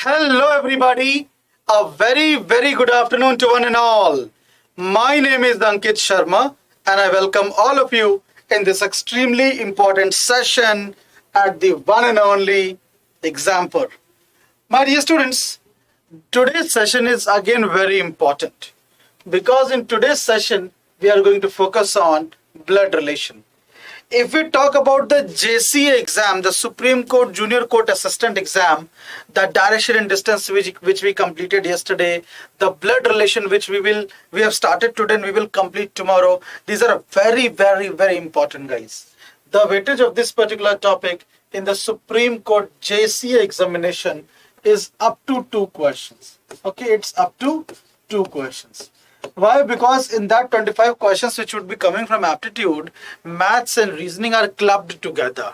Hello, everybody. A very good afternoon to one and all. My name is Ankit Sharma, and I welcome all of you in this extremely important session at the one and only Examper. My dear students, today's session is again very important because in today's session we are going to focus on blood relation. If we talk about the JCA exam, the Supreme Court Junior Court Assistant exam, the direction and distance which we completed yesterday, the blood relation which we have started today and we will complete tomorrow, these are very important, guys. The weightage of this particular topic in the Supreme Court JCA examination is up to 2 questions. Okay, it's up to 2 questions. Why? Because in that 25 questions which would be coming from aptitude, maths and reasoning are clubbed together.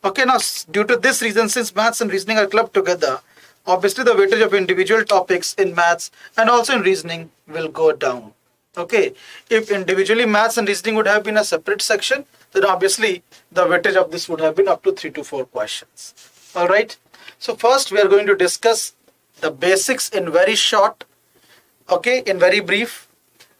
Okay, now due to this reason, since maths and reasoning are clubbed together, obviously the weightage of individual topics in maths and also in reasoning will go down. Okay, if individually maths and reasoning would have been a separate section, then obviously the weightage of this would have been up to 3 to 4 questions. All right. So first we are going to discuss the basics in very short, okay, in very brief.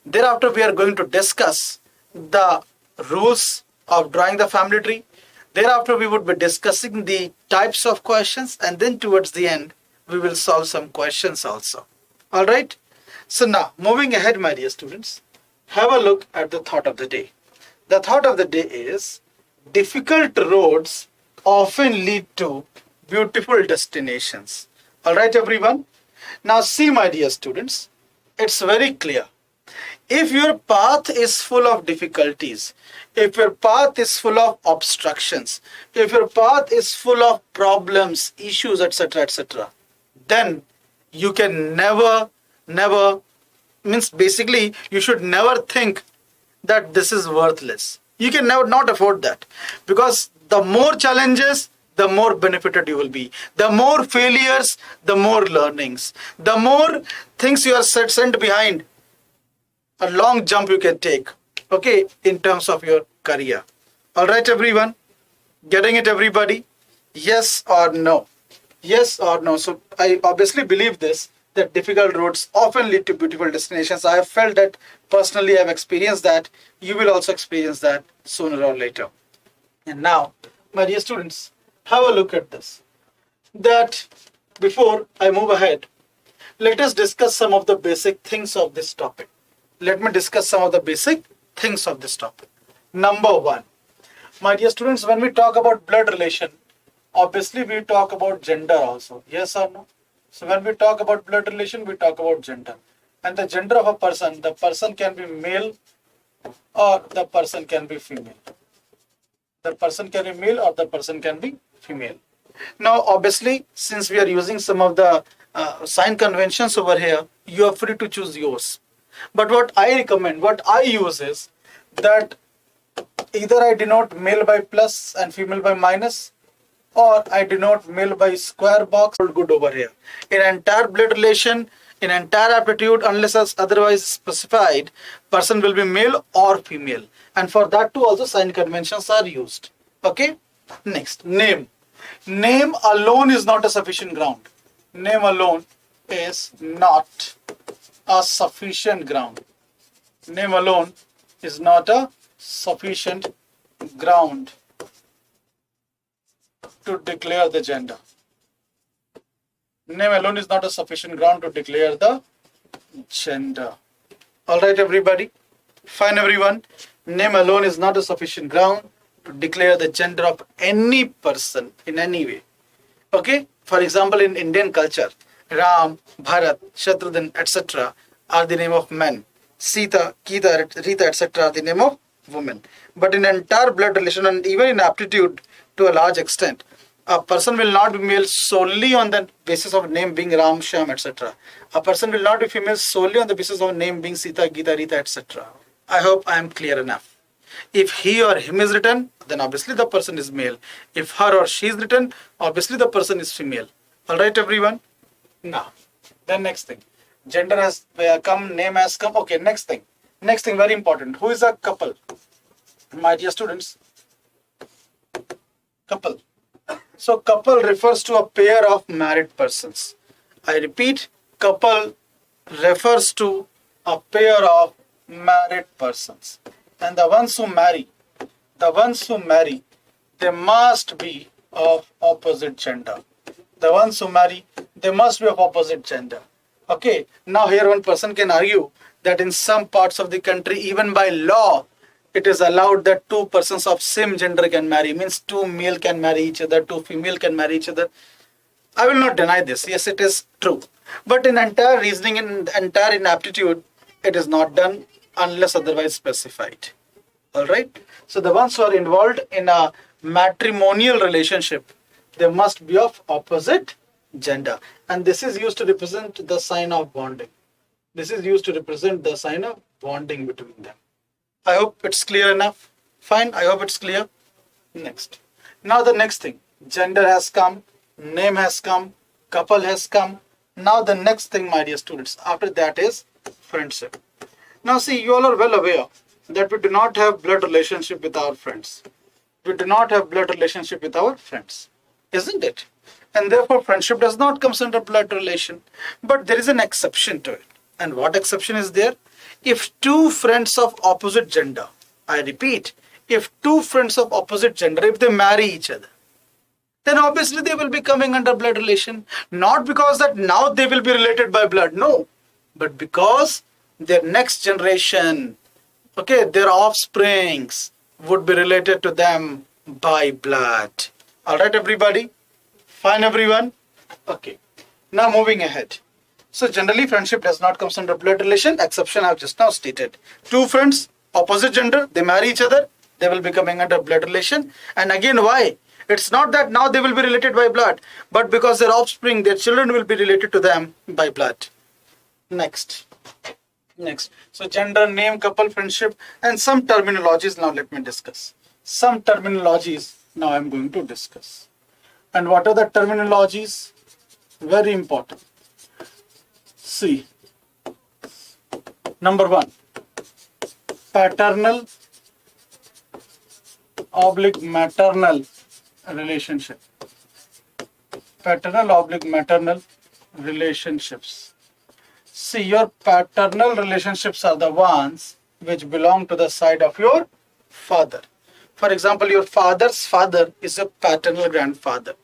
Thereafter, we are going to discuss the rules of drawing the family tree. Thereafter, we would be discussing the types of questions, and then towards the end, we will solve some questions also. All right. So now, moving ahead, my dear students, have a look at the thought of the day. The thought of the day is difficult roads often lead to beautiful destinations. All right, everyone. Now, see, my dear students, it's very clear. If your path is full of difficulties, if your path is full of obstructions, if your path is full of problems, issues, etc., then you can never, means basically you should never think that this is worthless. You can never not afford that, because the more challenges, the more benefited you will be. The more failures, the more learnings. The more things you are sent behind, a long jump you can take, okay, in terms of your career. All right, everyone, getting it, everybody? Yes or no? Yes or no? So I obviously believe this, that difficult roads often lead to beautiful destinations. I have felt that personally. I have experienced that. You will also experience that sooner or later. And now, my dear students, have a look at this. That before I move ahead, let us discuss some of the basic things of this topic. Let me discuss some of the basic things of this topic. Number 1, my dear students, when we talk about blood relation, obviously we talk about gender also. Yes or no? So when we talk about blood relation, we talk about gender. And the gender of a person, the person can be male or the person can be female. The person can be male or the person can be female. Now, obviously, since we are using some of the sign conventions over here, you are free to choose yours. But what I recommend, what I use is that either I denote male by plus and female by minus, or I denote male by square box. Good over here. In entire blood relation, in entire aptitude, unless as otherwise specified, person will be male or female. And for that too also sign conventions are used. Okay. Next, name. Name alone is not a sufficient ground. Name alone is not a sufficient ground. Name alone is not a sufficient ground to declare the gender. Name alone is not a sufficient ground to declare the gender. All right, everybody. Fine, everyone. Name alone is not a sufficient ground to declare the gender of any person in any way. Okay. For example, in Indian culture, Ram, Bharat, Shatrughan, etc. are the name of men. Sita, Geeta, Rita, etc. are the name of women. But in entire blood relation and even in aptitude to a large extent, a person will not be male solely on the basis of name being Ram, Shyam, etc. A person will not be female solely on the basis of name being Sita, Geeta, Rita, etc. I hope I am clear enough. If he or him is written, then obviously the person is male. If her or she is written, obviously the person is female. All right, everyone? Now, then next thing. Gender has come, name has come. Okay, next thing. Next thing, very important. Who is a couple? My dear students, couple. So couple refers to a pair of married persons. I repeat, couple refers to a pair of married persons. And the ones who marry, they must be of opposite gender. The ones who marry, they must be of opposite gender. Okay, now here one person can argue that in some parts of the country, even by law, it is allowed that two persons of same gender can marry. Means two male can marry each other, two female can marry each other. I will not deny this. Yes, it is true. But in entire reasoning, in entire inaptitude, it is not done unless otherwise specified. Alright? So the ones who are involved in a matrimonial relationship, they must be of opposite gender. And this is used to represent the sign of bonding. This is used to represent the sign of bonding between them. I hope it's clear enough. Fine, I hope it's clear. Next. Now the next thing. Gender has come, name has come, couple has come. Now the next thing, my dear students, after that is friendship. Now see, you all are well aware that we do not have blood relationship with our friends. We do not have blood relationship with our friends, isn't it? And therefore friendship does not come under blood relation. But there is an exception to it. And what exception is there? If two friends of opposite gender, I repeat, if two friends of opposite gender, if they marry each other, then obviously they will be coming under blood relation. Not because that now they will be related by blood, no. But because their next generation, okay, their offsprings would be related to them by blood. Alright everybody? Fine everyone? Okay. Now moving ahead. So generally friendship does not come under blood relation, exception I have just now stated. Two friends, opposite gender, they marry each other, they will be coming under blood relation. And again, why? It's not that now they will be related by blood, but because their offspring, their children will be related to them by blood. Next. So gender, name, couple, friendship, and some terminologies now let me discuss. Some terminologies now I'm going to discuss. And what are the terminologies? Very important. See, number one, paternal / maternal relationship. Paternal / maternal relationships. See, your paternal relationships are the ones which belong to the side of your father. For example, your father's father is a paternal grandfather.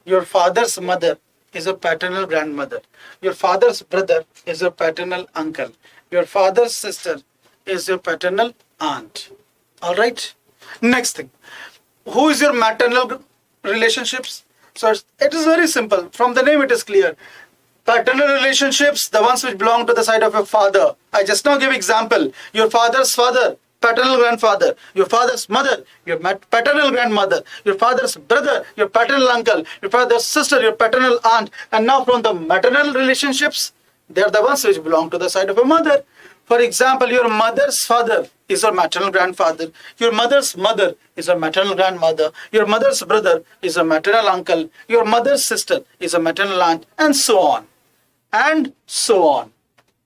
Your father's mother is a paternal grandmother. Your father's brother is a paternal uncle. Your father's sister is your paternal aunt. Alright? Next thing. Who is your maternal relationships? So it is very simple. From the name it is clear. Paternal relationships, the ones which belong to the side of your father. I just now give example. Your father's father, paternal grandfather. Your father's mother, your paternal grandmother. Your father's brother, your paternal uncle. Your father's sister, your paternal aunt. And now from the maternal relationships, they are the ones which belong to the side of your mother. For example, your mother's father is your maternal grandfather. Your mother's mother is a maternal grandmother. Your mother's brother is a maternal uncle. Your mother's sister is a maternal aunt, and so on. And so on.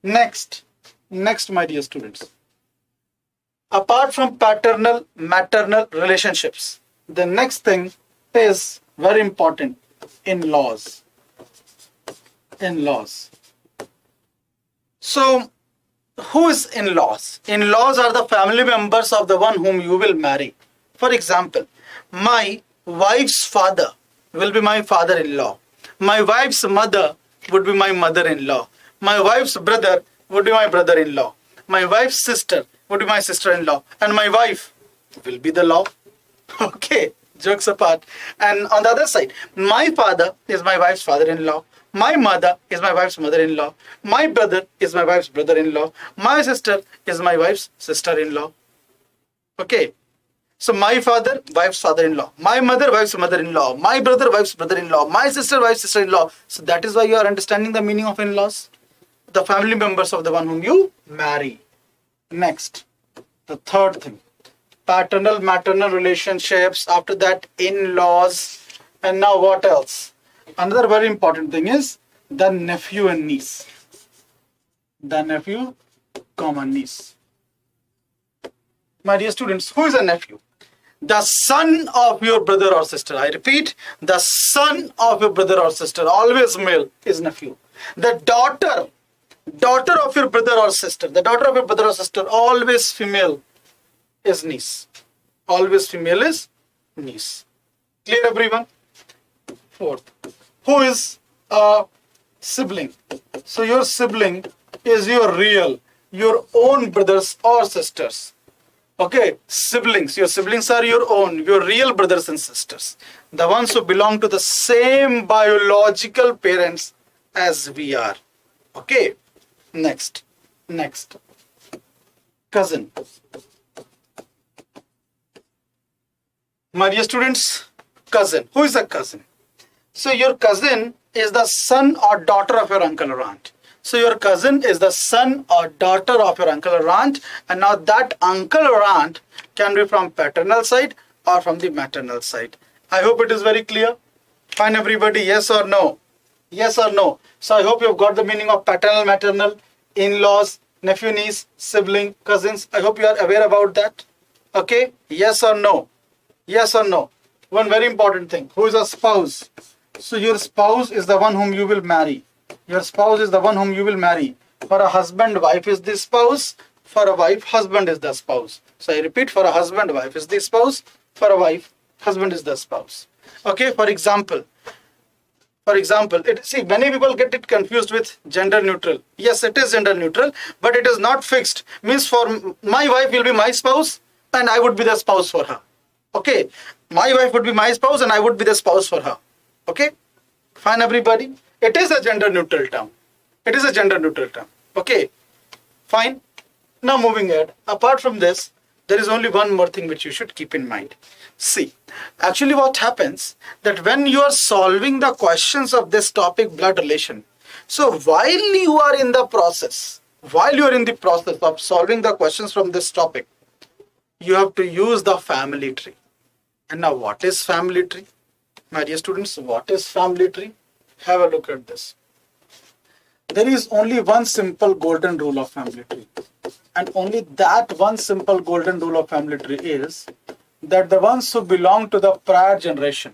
Next, my dear students. Apart from paternal, maternal relationships, the next thing is very important, in-laws. In-laws. So, who is in-laws? In-laws are the family members of the one whom you will marry. For example, my wife's father will be my father-in-law. My wife's mother would be my mother-in-law. My wife's brother would be my brother-in-law. My wife's sister would be my sister-in-law. And my wife will be the law. Okay, jokes apart. And on the other side, my father is my wife's father-in-law. My mother is my wife's mother-in-law. My brother is my wife's brother-in-law. My sister is my wife's sister-in-law. Okay. So my father, wife's father-in-law. My mother, wife's mother-in-law. My brother, wife's brother-in-law. My sister, wife's sister-in-law. So that is why you are understanding the meaning of in-laws. The family members of the one whom you marry. Next, the third thing. Paternal, maternal relationships. After that, in-laws. And now what else? Another very important thing is the nephew and niece. The nephew, niece. My dear students, who is a nephew? The son of your brother or sister. I repeat, the son of your brother or sister, always male, is nephew. The daughter of your brother or sister, the daughter of your brother or sister, always female, is niece. Always female is niece. Clear, everyone? Fourth, who is a sibling? So your sibling is your own brothers or sisters. Okay, siblings. Your siblings are your real brothers and sisters. The ones who belong to the same biological parents as we are. Okay, next. Cousin. My dear students, cousin. Who is a cousin? So your cousin is the son or daughter of your uncle or aunt. So your cousin is the son or daughter of your uncle or aunt, and now that uncle or aunt can be from paternal side or from the maternal side. I hope it is very clear. Fine, everybody, yes or no? Yes or no? So I hope you have got the meaning of paternal, maternal, in-laws, nephew, niece, sibling, cousins. I hope you are aware about that. Okay, yes or no? Yes or no? One very important thing. Who is a spouse? So your spouse is the one whom you will marry. Your spouse is the one whom you will marry. For a husband, wife is the spouse. For a wife, husband is the spouse. So I repeat, for a husband, wife is the spouse. For a wife, husband is the spouse. Okay, for example, see, many people get it confused with gender neutral. Yes, it is gender neutral, but it is not fixed. Means for my wife will be my spouse and I would be the spouse for her. Okay, my wife would be my spouse and I would be the spouse for her. Okay, fine, everybody. It is a gender neutral term. It is a gender neutral term. Okay, fine. Now moving ahead. Apart from this, there is only one more thing which you should keep in mind. See, actually what happens that when you are solving the questions of this topic, blood relation, so while you are in the process of solving the questions from this topic, you have to use the family tree. And now what is family tree? My dear students, what is family tree? Have a look at this. There is only one simple golden rule of family tree. And only that one simple golden rule of family tree is that the ones who belong to the prior generation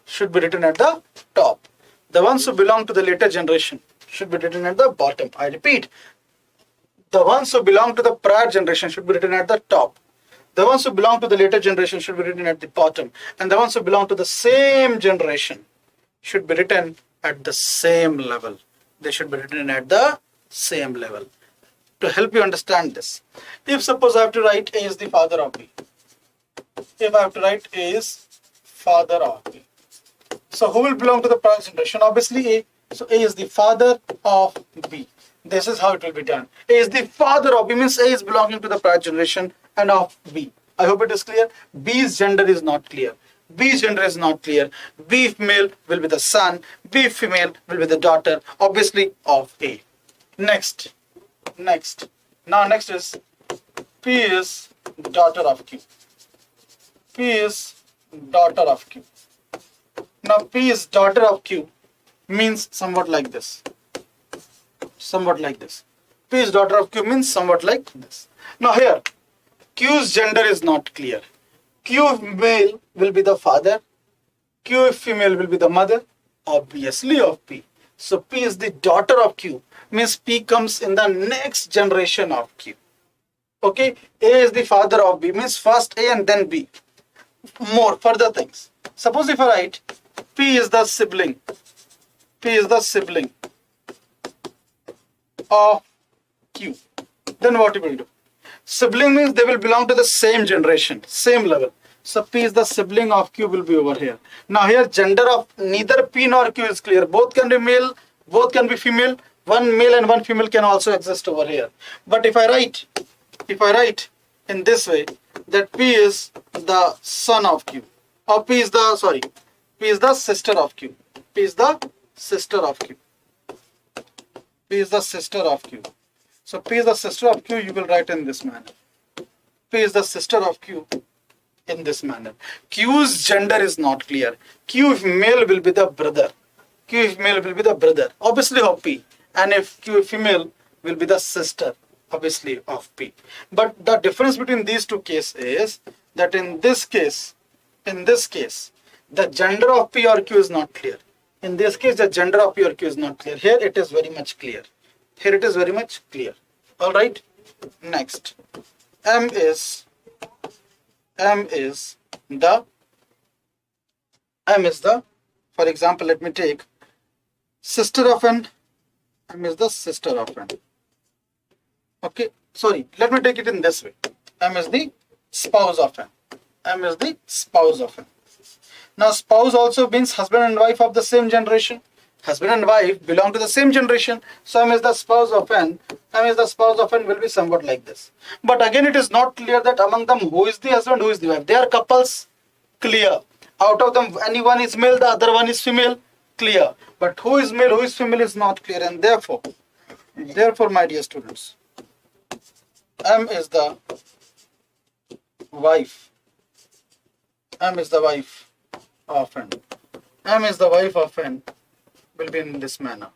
should be written at the top. The ones who belong to the later generation should be written at the bottom. I repeat, the ones who belong to the prior generation should be written at the top. The ones who belong to the later generation should be written at the bottom. And the ones who belong to the same generation should be written at the same level. They should be written at the same level. To help you understand this, if suppose I have to write A is the father of B. If I have to write A is father of B. So who will belong to the prior generation? Obviously A. So A is the father of B. This is how it will be done. A is the father of B means A is belonging to the prior generation and of B. I hope it is clear. B's gender is not clear. B's gender is not clear. B male will be the son. B female will be the daughter, obviously of A. Next. Now next is P is daughter of Q. P is daughter of Q. Now P is daughter of Q means somewhat like this. Somewhat like this. P is daughter of Q means somewhat like this. Now here, Q's gender is not clear. Q male will be the father. Q female will be the mother, obviously of P. So P is the daughter of Q, means P comes in the next generation of Q. Okay, A is the father of B, means first A and then B. More further things. Suppose if I write P is the sibling. P is the sibling of Q. Then what you will do? Sibling means they will belong to the same generation, same level. So P is the sibling of Q will be over here. Now here gender of neither P nor Q is clear. Both can be male, both can be female. One male and one female can also exist over here. But if I write in this way that P is the son of Q, or P is the sister of Q. P is the sister of Q. P is the sister of Q. So P is the sister of Q, you will write in this manner. P is the sister of Q in this manner. Q's gender is not clear. Q male will be the brother. Q male will be the brother, obviously of P. And if Q female will be the sister obviously of P. But the difference between these two cases is that in this case, the gender of P or Q is not clear. In this case, the gender of P or Q is not clear. Here it is very much clear. Here it is very much clear. All right. Next, M is the, for example, let me take sister of N. M is the sister of N. Okay, sorry, let me take it in this way. M is the spouse of N. M is the spouse of N. Now, spouse also means husband and wife of the same generation. Husband and wife belong to the same generation. So, M is the spouse of N. M is the spouse of N will be somewhat like this. But again, it is not clear that among them who is the husband, who is the wife. They are couples, clear. Out of them, any one is male, the other one is female, clear. But who is male, who is female is not clear. And therefore, my dear students, M is the wife. M is the wife of N. M is the wife of N will be in this manner.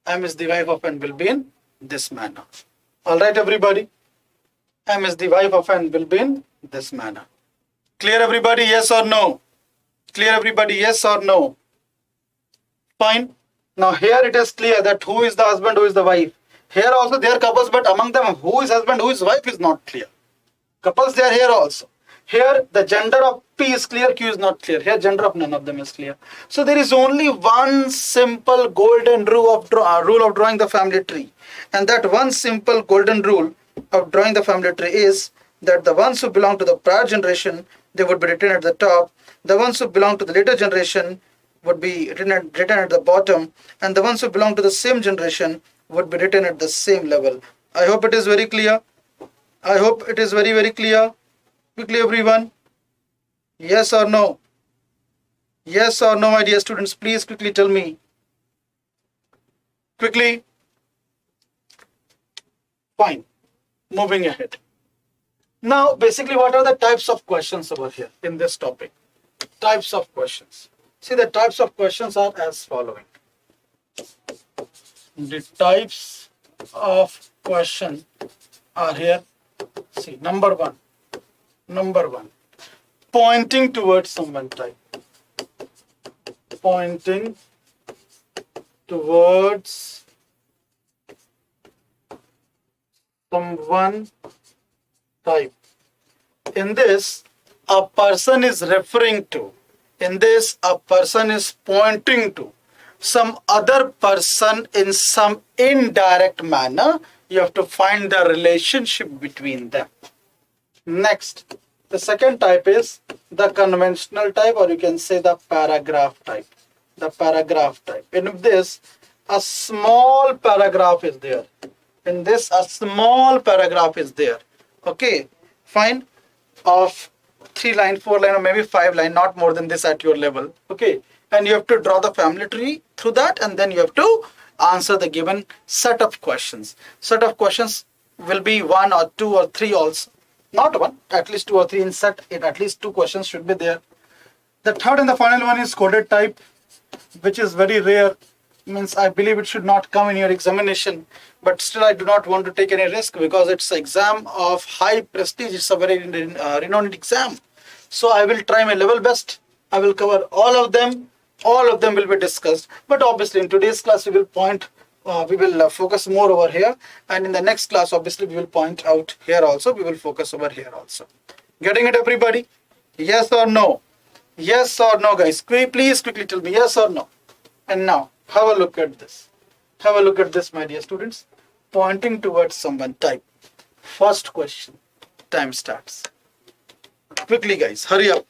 M is the wife of N will be in this manner. Alright, everybody? M is the wife of N will be in this manner. Clear, everybody? Yes or no? Clear, everybody? Yes or no? Fine. Now, here it is clear that who is the husband, who is the wife. Here also they are couples, but among them who is husband, who is wife is not clear. Couples, they are here also. Here the gender of P is clear, Q is not clear. Here gender of none of them is clear. So there is only one simple golden rule of drawing the family tree. And that one simple golden rule of drawing the family tree is that the ones who belong to the prior generation, they would be written at the top. The ones who belong to the later generation would be written at the bottom. And the ones who belong to the same generation would be written at the same level. I hope it is very clear. I hope it is very, very clear. Quickly, everyone. Yes or no? Yes or no, my dear students? Please quickly tell me. Quickly. Fine. Moving ahead. Now, basically, what are the types of questions over here in this topic? Types of questions. See, the types of questions are as following. The types of question are here. See, number one, pointing towards someone type. Pointing towards someone type. In this, a person is referring to. In this, a person is pointing to some other person in some indirect manner. You have to find the relationship between them. Next, the second type is the conventional type, or you can say the paragraph type. The paragraph type. In this, a small paragraph is there. In this, a small paragraph is there. Okay, fine. Of 3 line, 4 line, or maybe 5 line, not more than this at your level. Okay, and you have to draw the family tree through that, and then you have to answer the given set of questions. Set of questions will be 1 or 2 or 3 also. Not 1, at least 2 or 3 in set. At least 2 questions should be there. The third and the final one is coded type, which is very rare. Means I believe it should not come in your examination, but still I do not want to take any risk because it's an exam of high prestige. It's a very renowned exam. So I will try my level best. I will cover all of them. All of them will be discussed. But obviously in today's class we will focus more over here, and in the next class obviously we will point out here also. We will focus over here also. Getting it, everybody? Yes or no? Yes or no, guys? Please quickly tell me yes or no. And now have a look at this. Have a look at this, my dear students. Pointing towards someone type. First question. Time starts. Quickly, guys. Hurry up.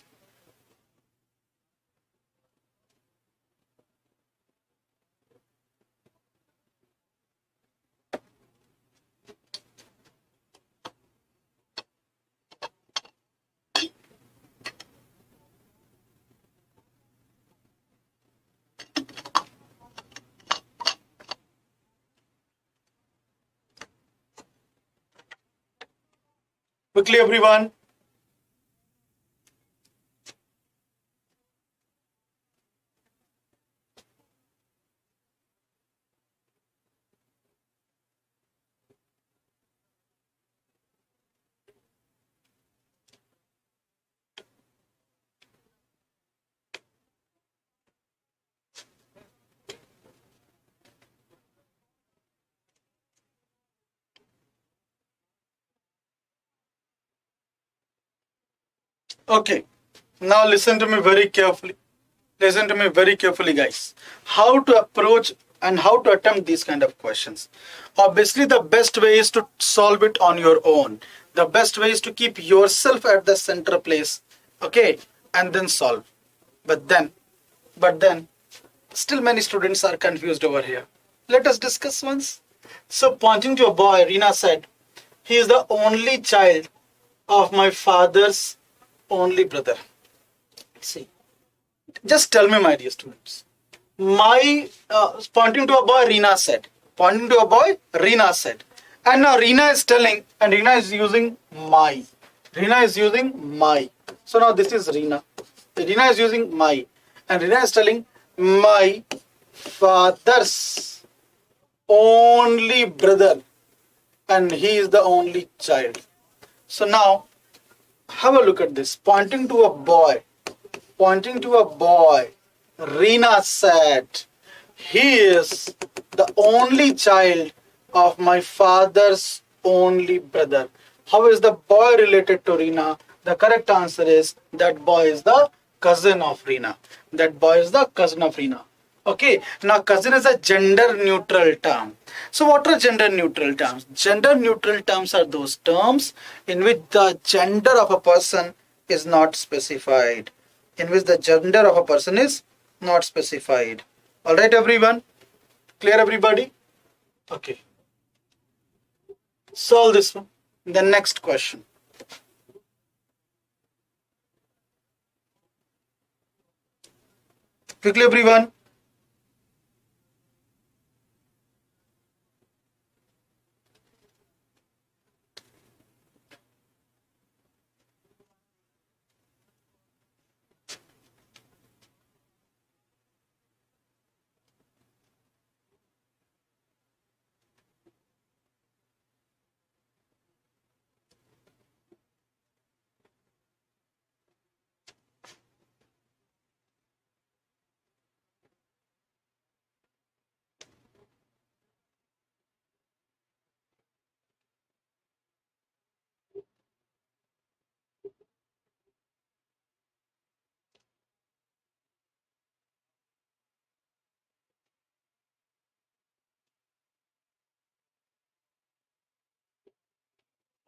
Quickly, everyone. Okay, now listen to me very carefully. Listen to me very carefully, guys. How to approach and how to attempt these kind of questions. Obviously, the best way is to solve it on your own. The best way is to keep yourself at the center place, okay, and then solve. But then, but then, still many students are confused over here. Let us discuss once. So, pointing to a boy, Rina said, he is the only child of my father's only brother. See, just tell me, my dear students. My pointing to a boy, Rina said. Pointing to a boy, Rina said. And now Rina is telling, and Rina is using my. Rina is using my. So now this is Rina. Rina is using my. And Rina is telling, my father's only brother. And he is the only child. So now, have a look at this. Pointing to a boy. Pointing to a boy. Rina said, he is the only child of my father's only brother. How is the boy related to Rina? The correct answer is that boy is the cousin of Rina. That boy is the cousin of Rina. Okay, now cousin is a gender neutral term. So what are gender neutral terms? Gender neutral terms are those terms in which the gender of a person is not specified. In which the gender of a person is not specified. Alright everyone? Clear everybody? Okay. Solve this one. The next question. Quickly everyone.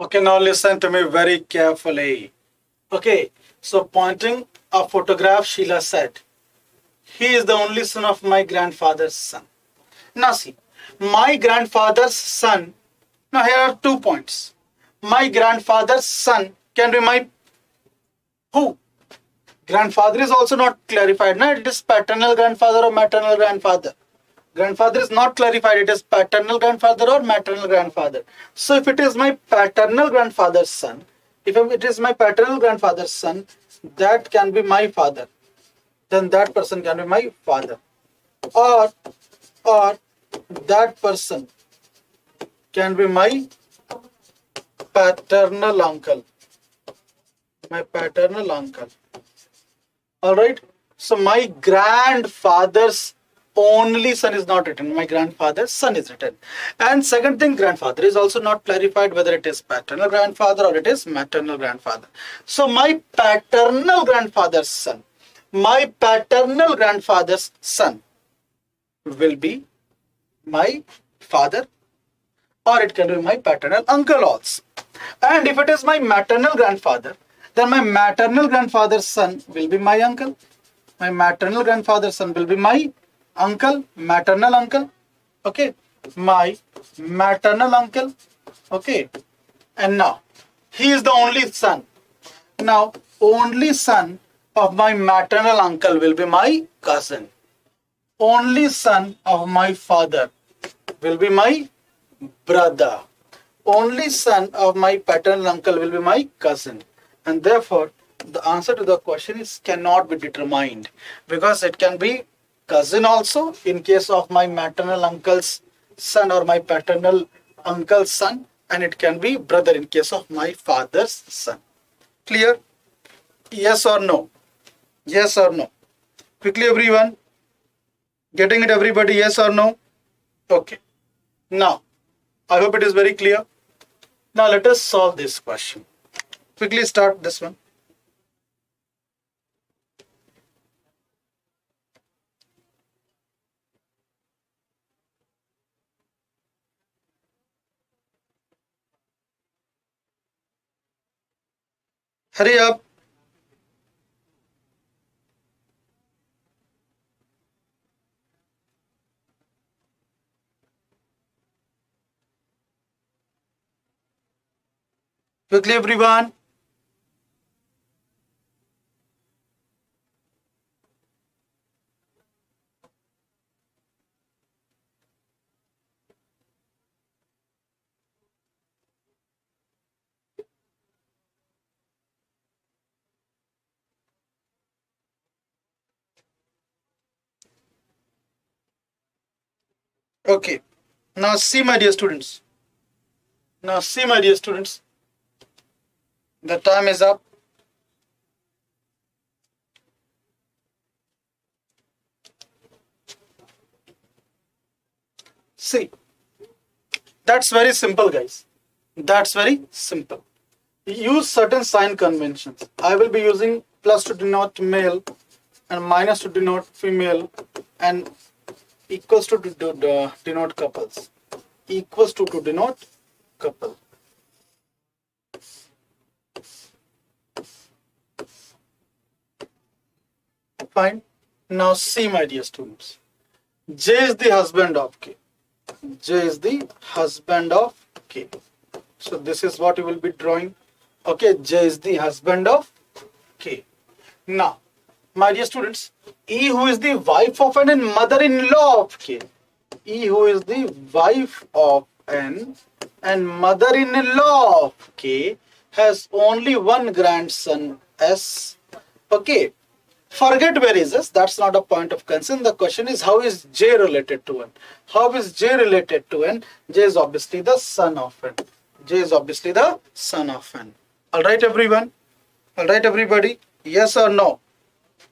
Okay, now listen to me very carefully. Okay, so pointing a photograph, Sheila said, he is the only son of my grandfather's son. Now see, my grandfather's son, now here are 2 points. My grandfather's son can be my who? Grandfather is also not clarified. Now it is paternal grandfather or maternal grandfather. Grandfather is not clarified. It is paternal grandfather or maternal grandfather. So if it is my paternal grandfather's son, if it is my paternal grandfather's son, that can be my father. Then that person can be my father. Or that person can be my paternal uncle. My paternal uncle. Alright. So my grandfather's only son is not written. My grandfather's son is written. And second thing, grandfather is also not clarified whether it is paternal grandfather or it is maternal grandfather. So my paternal grandfather's son. My paternal grandfather's son will be my father, or it can be my paternal uncle also. And if it is my maternal grandfather, then my maternal grandfather's son will be my uncle. My maternal grandfather's son will be my uncle, maternal uncle. Okay, my maternal uncle. Okay, and now he is the only son. Now, only son of my maternal uncle will be my cousin. Only son of my father will be my brother. Only son of my paternal uncle will be my cousin. And therefore, the answer to the question is cannot be determined, because it can be cousin also in case of my maternal uncle's son or my paternal uncle's son, and it can be brother in case of my father's son. Clear? Yes or no? Yes or no? Quickly everyone. Getting it everybody, yes or no? Okay. Now, I hope it is very clear. Now let us solve this question. Quickly start this one. Hurry up. Quickly, everyone. Okay. Now see, my dear students. Now see, my dear students. The time is up. See, that's very simple, guys. That's very simple. Use certain sign conventions. I will be using plus to denote male and minus to denote female and equals to denote couples. Equals to denote couple. Fine. Now see, my dear students. J is the husband of K. J is the husband of K. So this is what you will be drawing. Okay, J is the husband of K. Now, my dear students, E who is the wife of N and mother-in-law of K. E who is the wife of N and mother-in-law of K has only one grandson S. Okay. Forget where is S. That's not a point of concern. The question is, how is J related to N? How is J related to N? J is obviously the son of N. J is obviously the son of N. Alright, everyone? Alright, everybody? Yes or no?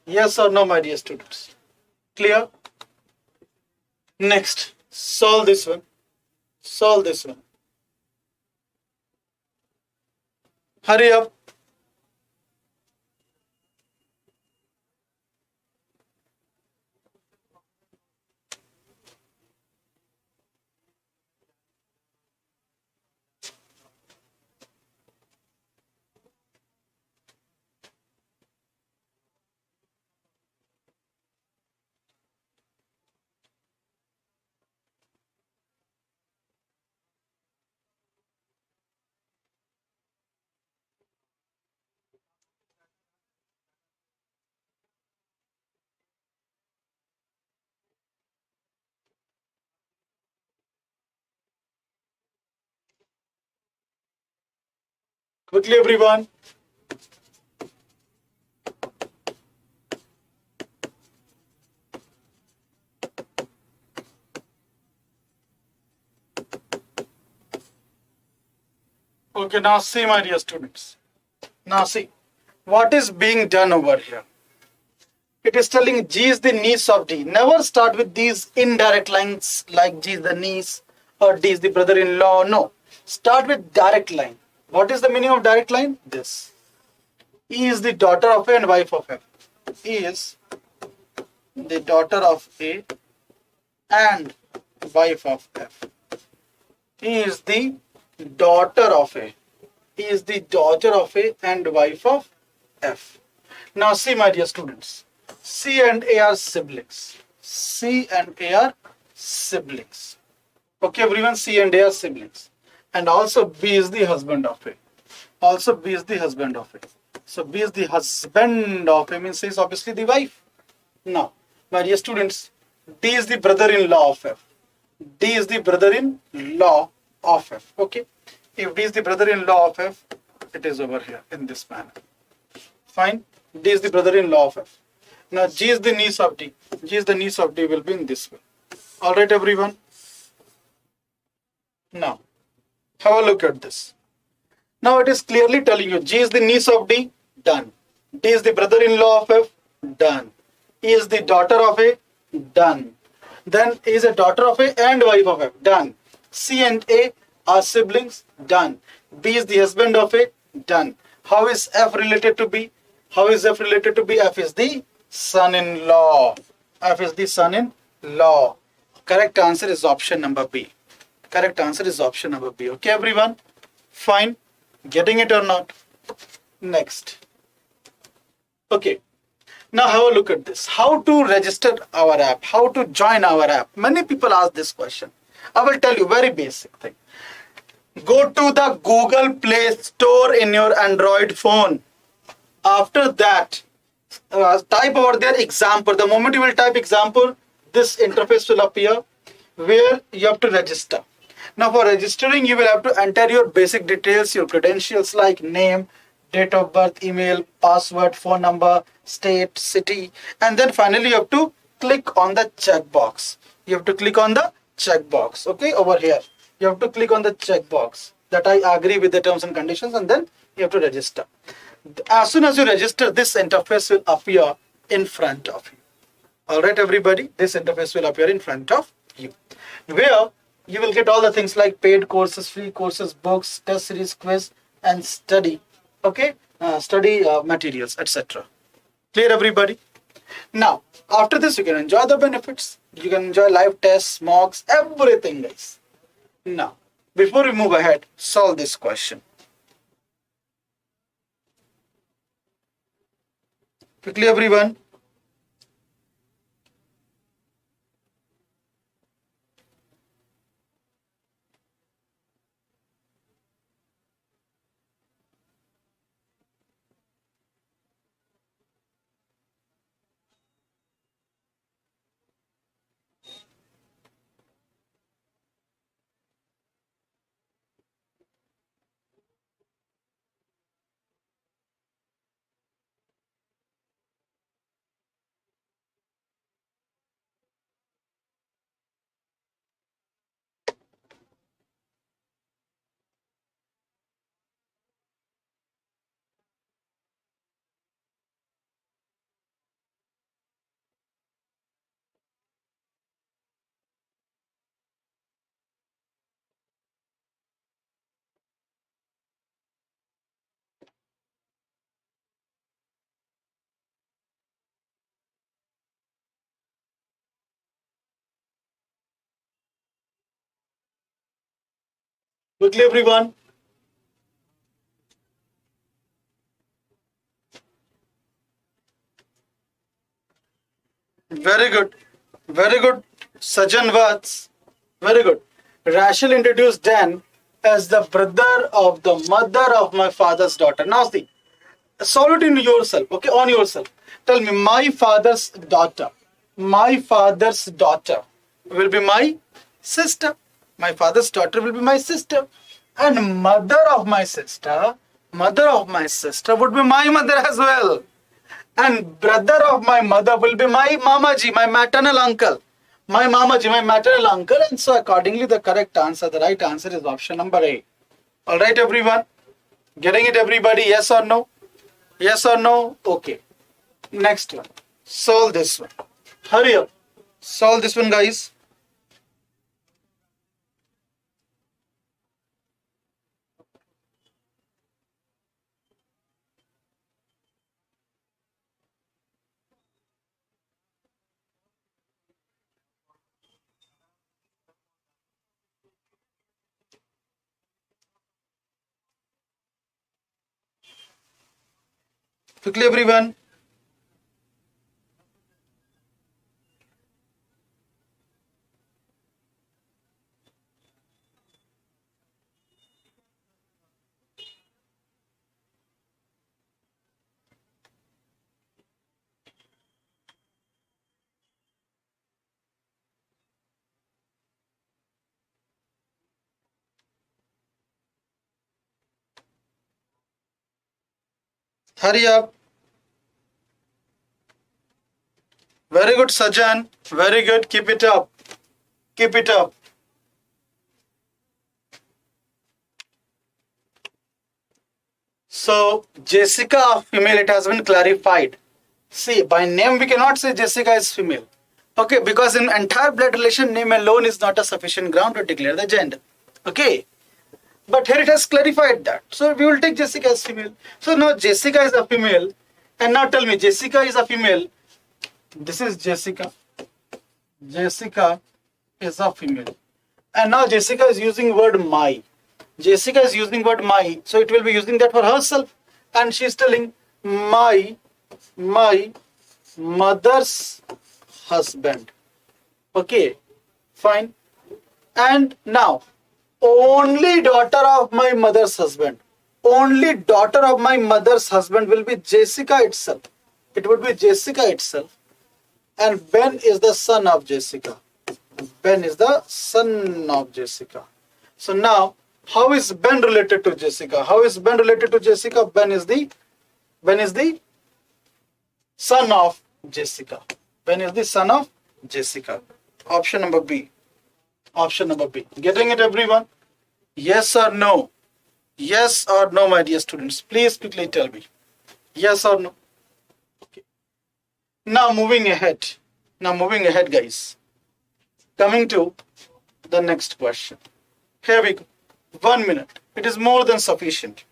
Yes or no, my dear students? Clear? Next, solve this one. Solve this one. Hurry up. Quickly, everyone. Okay, now see, my dear students. Now see, what is being done over here? It is telling G is the niece of D. Never start with these indirect lines like G is the niece or D is the brother-in-law. No. Start with direct line. What is the meaning of direct line? This. E is the daughter of A and wife of F. E is the daughter of A and wife of F. E is the daughter of A. E is the daughter of A and wife of F. Now see, my dear students. C and A are siblings. C and A are siblings. Okay, everyone, C and A are siblings. And also B is the husband of A. Also B is the husband of A. So B is the husband of A means is obviously the wife. Now, my dear students, D is the brother-in-law of F. D is the brother-in-law of F. Okay. If D is the brother-in-law of F, it is over here in this manner. Fine. D is the brother-in-law of F. Now G is the niece of D. G is the niece of D will be in this way. Alright, everyone. Now, have a look at this. Now it is clearly telling you G is the niece of D. Done. D is the brother-in-law of F. Done. E is the daughter of A. Done. Then E is a daughter of A and wife of F. Done. C and A are siblings. Done. B is the husband of A. Done. How is F related to B? How is F related to B? F is the son-in-law. F is the son-in-law. Correct answer is option number B. Correct answer is option number B. Okay, everyone? Fine. Getting it or not? Next. Okay. Now have a look at this. How to register our app? How to join our app? Many people ask this question. I will tell you very basic thing. Go to the Google Play Store in your Android phone. After that, type over there example. The moment you will type example, this interface will appear where you have to register. Now for registering, you will have to enter your basic details, your credentials like name, date of birth, email, password, phone number, state, city, and then finally you have to click on the checkbox. You have to click on the checkbox. Okay, over here. You have to click on the checkbox that I agree with the terms and conditions, and then you have to register. As soon as you register, this interface will appear in front of you. Alright everybody, this interface will appear in front of you, where you will get all the things like paid courses, free courses, books, test series, quiz, and study, okay, study materials, etc. Clear everybody? Now, after this you can enjoy the benefits. You can enjoy live tests, mocks, everything guys. Now, before we move ahead, solve this question. Quickly everyone. Quickly everyone. Very good. Very good. Sajan Vats. Very good. Rachel introduced Dan as the brother of the mother of my father's daughter. Now see, solve it in yourself, okay, on yourself. Tell me, my father's daughter. My father's daughter will be my sister. My father's daughter will be my sister. And mother of my sister would be my mother as well. And brother of my mother will be my mamaji, my maternal uncle. My mamaji, my maternal uncle. And so accordingly, the correct answer, the right answer is option number A. Alright everyone? Getting it everybody? Yes or no? Yes or no? Okay. Next one. Solve this one. Hurry up. Solve this one guys. Quickly everyone. Hurry up. Very good, Sajan. Very good. Keep it up. Keep it up. So, Jessica female, it has been clarified. See, by name we cannot say Jessica is female. Okay, because in entire blood relation, name alone is not a sufficient ground to declare the gender. Okay. But here it has clarified that. So we will take Jessica as female. So now Jessica is a female. And now tell me, Jessica is a female. This is Jessica. Jessica is a female. And now Jessica is using word my. Jessica is using word my. So it will be using that for herself. and she's telling my mother's husband. Okay, fine. And now, only daughter of my mother's husband. Only daughter of my mother's husband will be Jessica itself. It would be Jessica itself. And Ben is the son of Jessica. Ben is the son of Jessica. So now, how is Ben related to Jessica? How is Ben related to Jessica? Ben is the son of Jessica. Ben is the son of Jessica. Option number B. Option number B. Getting it, everyone? Yes or no? Yes or no, my dear students? Please quickly tell me. Yes or no? Okay. Now moving ahead. Guys. Coming to the next question. Here we go. 1 minute. It is more than sufficient.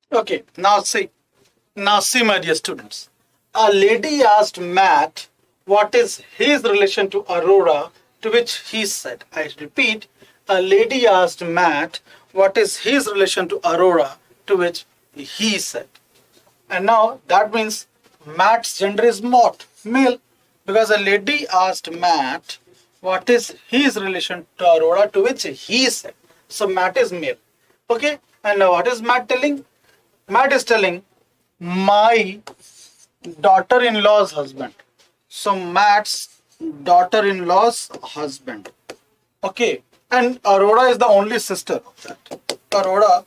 Okay, now see, my dear students. A lady asked Matt what is his relation to Aurora, to which he said, I repeat, a lady asked Matt what is his relation to Aurora, to which he said. And now that means Matt's gender is what? Male. Because a lady asked Matt what is his relation to Aurora, to which he said. So Matt is male. Okay. And now what is Matt telling? Matt is telling my daughter-in-law's husband. So Matt's daughter-in-law's husband. Okay. And Aurora is the only sister of that. Aurora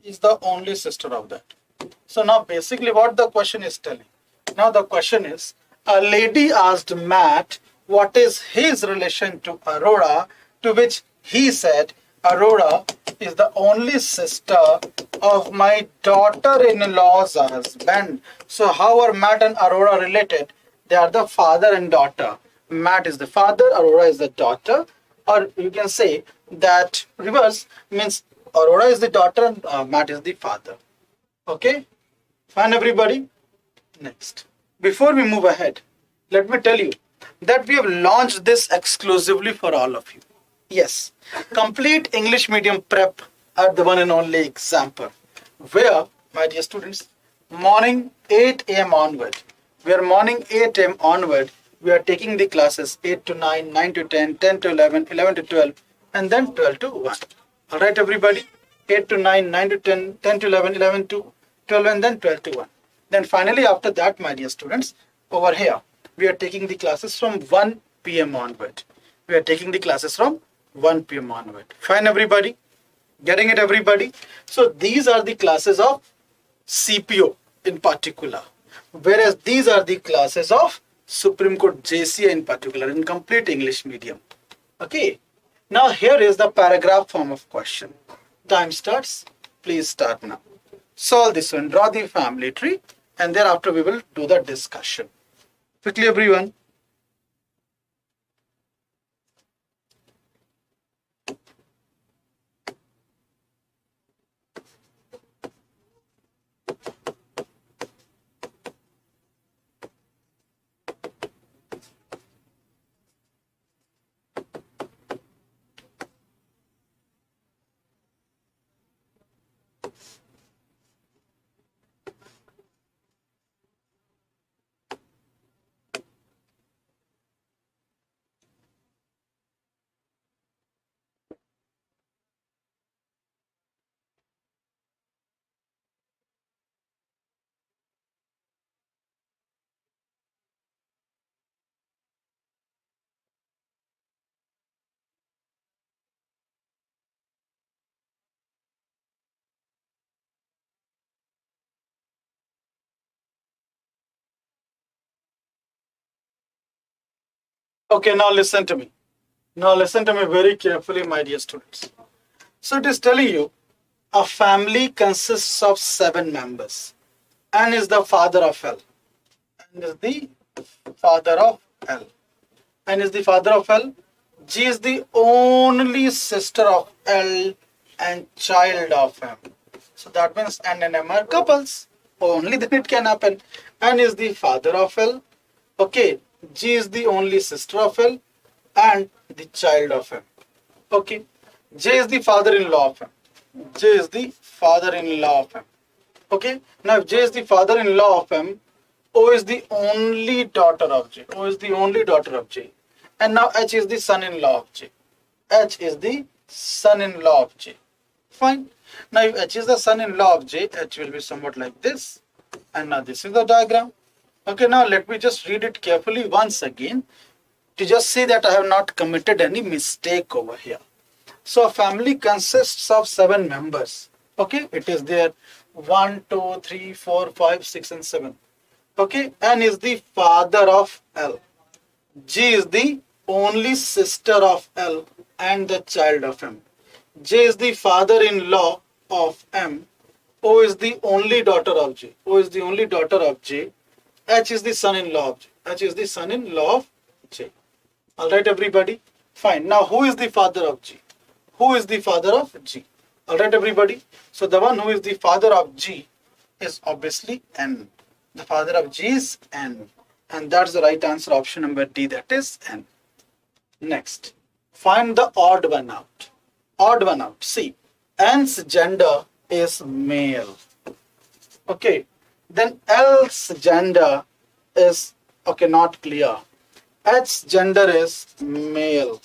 is the only sister of that. So now basically what the question is telling. Now the question is, a lady asked Matt what is his relation to Aurora, to which he said, Aurora is the only sister of my daughter-in-law's husband. So how are Matt and Aurora related? They are the father and daughter. Matt is the father, Aurora is the daughter. Or you can say that reverse means Aurora is the daughter and Matt is the father. Okay? Fine, everybody? Next. Before we move ahead, let me tell you that we have launched this exclusively for all of you. Yes, complete English medium prep at the one and only example, where, my dear students, morning 8 a.m. onward, we are taking the classes 8 to 9, 9 to 10, 10 to 11, 11 to 12, and then 12 to 1. All right, everybody? 8 to 9, 9 to 10, 10 to 11, 11 to 12, and then 12 to 1. Then finally, after that, my dear students, over here, we are taking the classes from 1 p.m. onward. We are taking the classes from 1 p.m. onward. Fine, everybody? Getting it, everybody? So these are the classes of CPO in particular, whereas these are the classes of Supreme Court JCA in particular, in complete English medium. Okay. Now here is the paragraph form of question. Time starts. Please start now. Solve this one. Draw the family tree, and thereafter we will do the discussion. Quickly, everyone. Okay, now listen to me. Now listen to me very carefully, my dear students. So it is telling you a family consists of 7 members. N is the father of L. N is the father of L. N is the father of L. G is the only sister of L and child of M. So that means N and M are couples. Only then it can happen. N is the father of L. Okay. G is the only sister of L and the child of M. Okay. J is the father-in-law of M. J is the father-in-law of M. Okay. Now if J is the father-in-law of M, O is the only daughter of J. O is the only daughter of J. And now H is the son-in-law of J. H is the son-in-law of J. Fine. Now if H is the son-in-law of J, H will be somewhat like this. And now this is the diagram. Okay, now let me just read it carefully once again to just see that I have not committed any mistake over here. So a family consists of 7 members. Okay, it is there 1, 2, 3, 4, 5, 6 and 7. Okay, N is the father of L. G is the only sister of L and the child of M. J is the father-in-law of M. O is the only daughter of J. O is the only daughter of J. H is the son-in-law of J. H is the son-in-law of J. Alright everybody? Fine. Now who is the father of G? Who is the father of G? Alright everybody? So the one who is the father of G is obviously N. The father of G is N. And that's the right answer, option number D, that is N. Next. Find the odd one out. Odd one out. See, N's gender is male. Okay. Then L's gender is, okay, not clear. H's gender is male.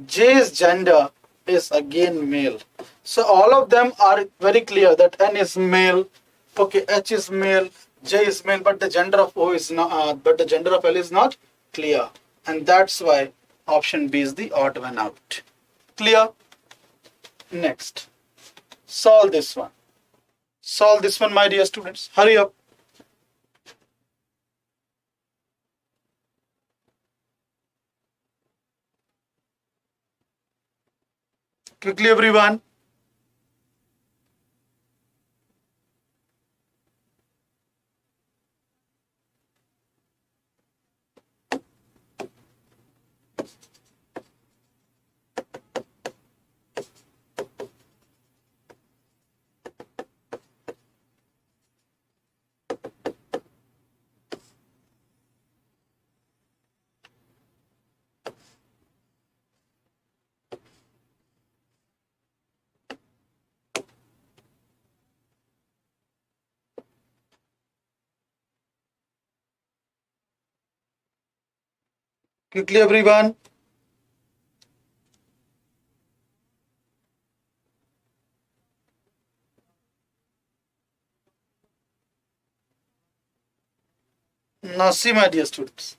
J's gender is again male. So all of them are very clear that N is male. Okay, H is male, J is male, but the gender of O is not, but the gender of L is not clear. And that's why option B is the odd one out. Clear? Next. Solve this one. Solve this one, my dear students. Hurry up. Quickly, everyone. Quickly, everyone. Now see, my dear students,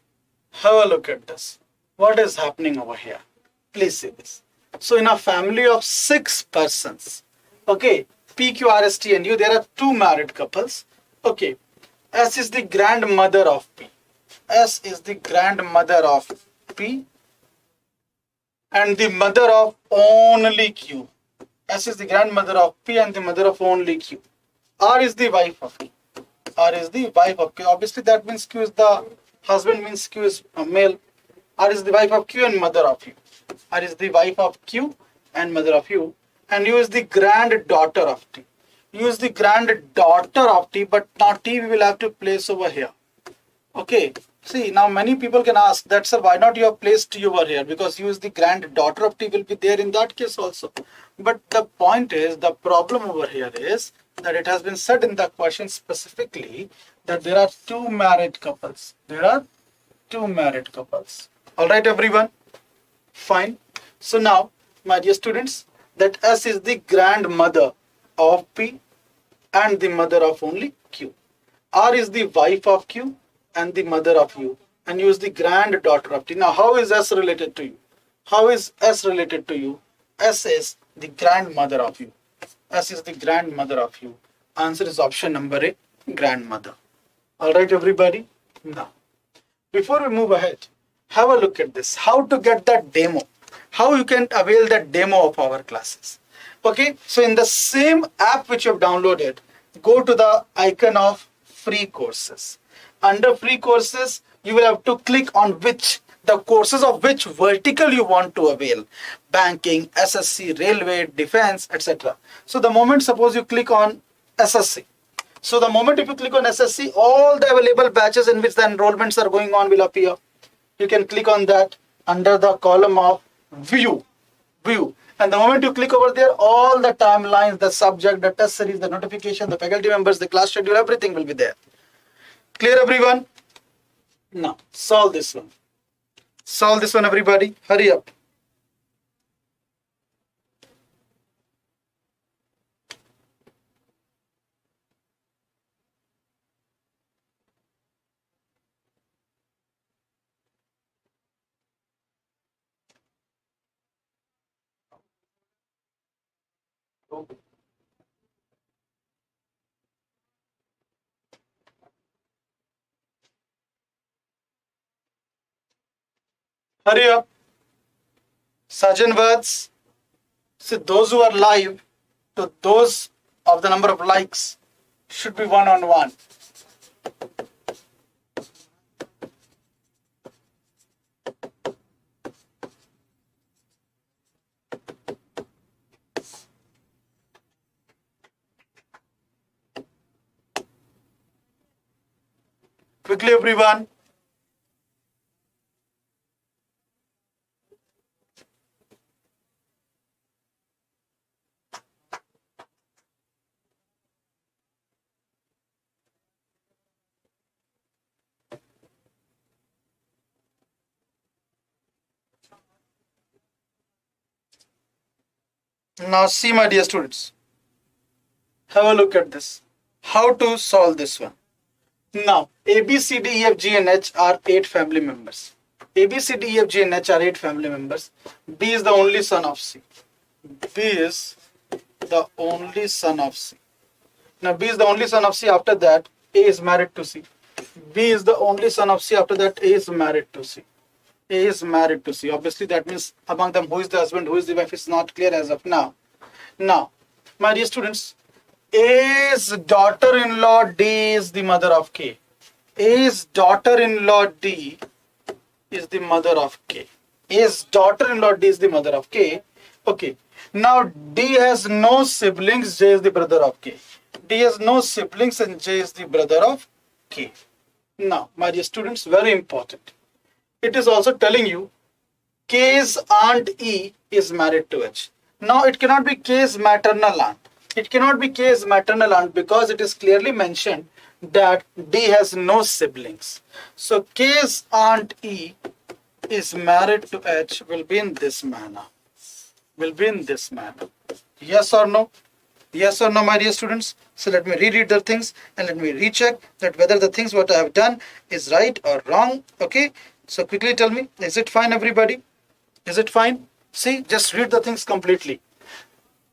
have a look at this. What is happening over here? Please see this. So in a family of 6 persons, okay, P, Q, R, S, T and U, there are 2 married couples. Okay, S is the grandmother of P. S is the grandmother of P and the mother of only Q. S is the grandmother of P and the mother of only Q. R is the wife of Q. R is the wife of Q. Obviously that means Q is the husband, means Q is a male. R is the wife of Q and mother of U. R is the wife of Q and mother of U. And U is the granddaughter of T. U is the granddaughter of T, but now T we will have to place over here. Okay. See, now many people can ask that, sir, why not you have placed T over here? Because U is the granddaughter of T will be there in that case also. But the point is, the problem over here is that it has been said in the question specifically that there are 2 married couples. There are 2 married couples. Alright everyone? Fine. So now, my dear students, that S is the grandmother of P and the mother of only Q. R is the wife of Q and the mother of U. And U is the granddaughter of T. Now how is S related to you? How is S related to you? S is the grandmother of you. S is the grandmother of you. Answer is option number A, grandmother. Alright everybody? Now, before we move ahead, have a look at this. How to get that demo. How you can avail that demo of our classes. Okay, so in the same app which you have downloaded, go to the icon of free courses. Under free courses, you will have to click on the courses of which vertical you want to avail. Banking, SSC, railway, defense, etc. So the moment suppose you click on SSC. So the moment if you click on SSC, all the available batches in which the enrollments are going on will appear. You can click on that under the column of view. And the moment you click over there, all the timelines, the subject, the test series, the notification, the faculty members, the class schedule, everything will be there. Clear, everyone? Now, solve this one. Solve this one, everybody. Hurry up. Hurry up. Sajan words. So those who are live to those of the number of likes should be one-on-one. Quickly, everyone. Now see, my dear students, have a look at this. How to solve this one. Now, A, B, C, D, E, F, G and H are 8 family members. A, B, C, D, E, F, G and H are 8 family members. B is the only son of C. B is the only son of C. Now, B is the only son of C. After that, A is married to C. B is the only son of C. After that, A is married to C. A is married to C. Obviously, that means among them, who is the husband, who is the wife is not clear as of now. Now, my dear students, A's daughter-in-law D is the mother of K. A's daughter-in-law D is the mother of K. A's daughter-in-law D is the mother of K. Okay. Now, D has no siblings, J is the brother of K. D has no siblings and J is the brother of K. Now, my dear students, very important. It is also telling you K's aunt E is married to H. Now, it cannot be K's maternal aunt. It cannot be K's maternal aunt because it is clearly mentioned that D has no siblings. So, K's aunt E is married to H will be in this manner. Will be in this manner. Yes or no? Yes or no, my dear students? So, let me reread the things and let me recheck that whether the things what I have done is right or wrong. Okay. So, quickly tell me, is it fine, everybody? Is it fine? See, just read the things completely.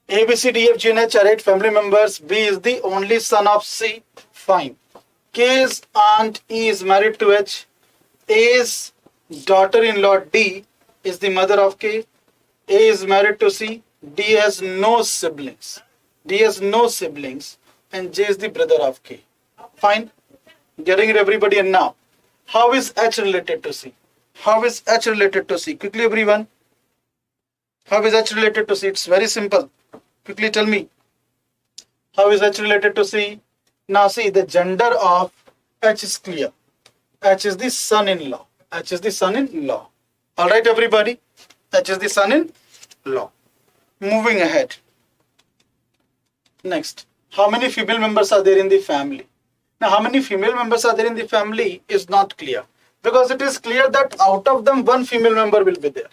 A, B, C, D, F, G and H are 8 family members. B is the only son of C. Fine. K's aunt E is married to H. A's daughter-in-law D is the mother of K. A is married to C. D has no siblings. D has no siblings. And J is the brother of K. Fine. Getting it, everybody. And now, how is H related to C? How is H related to C? Quickly, everyone. How is H related to C? It's very simple. Quickly tell me. How is H related to C? Now see, the gender of H is clear. H is the son-in-law. H is the son-in-law. Alright, everybody. H is the son-in-law. Moving ahead. Next. How many female members are there in the family? Now, how many female members are there in the family is not clear. Because it is clear that out of them, one female member will be there.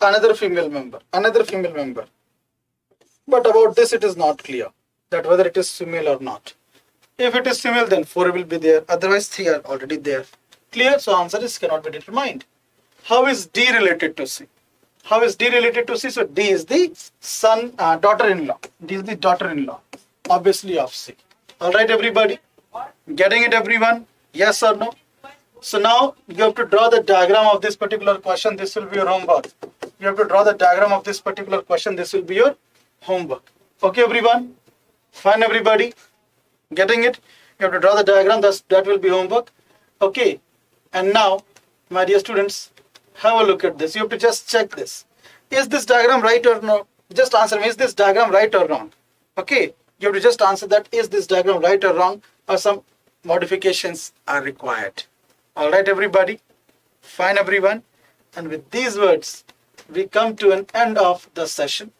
Another female member. Another female member. But about this, it is not clear that whether it is female or not. If it is female, then 4 will be there. Otherwise, 3 are already there. Clear? So, answer is cannot be determined. How is D related to C? How is D related to C? So, D is the daughter-in-law. D is the daughter-in-law. Obviously, of C. Alright, everybody? Getting it, everyone? Yes or no? So now you have to draw the diagram of this particular question. This will be your homework. You have to draw the diagram of this particular question. This will be your homework. Okay, everyone? Fine, everybody? Getting it? You have to draw the diagram. That will be homework. Okay. And now, my dear students, have a look at this. You have to just check this. Is this diagram right or no? Just answer me. Is this diagram right or wrong? Okay. You have to just answer that. Is this diagram right or wrong? Or some modifications are required. All right, everybody? Fine, everyone? And with these words, we come to an end of the session.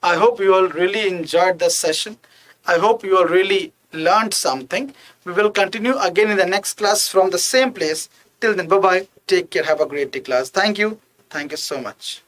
I hope you all really enjoyed the session. I hope you all really learned something. We will continue again in the next class from the same place. Till then, bye-bye. Take care. Have a great day, class. Thank you. Thank you so much.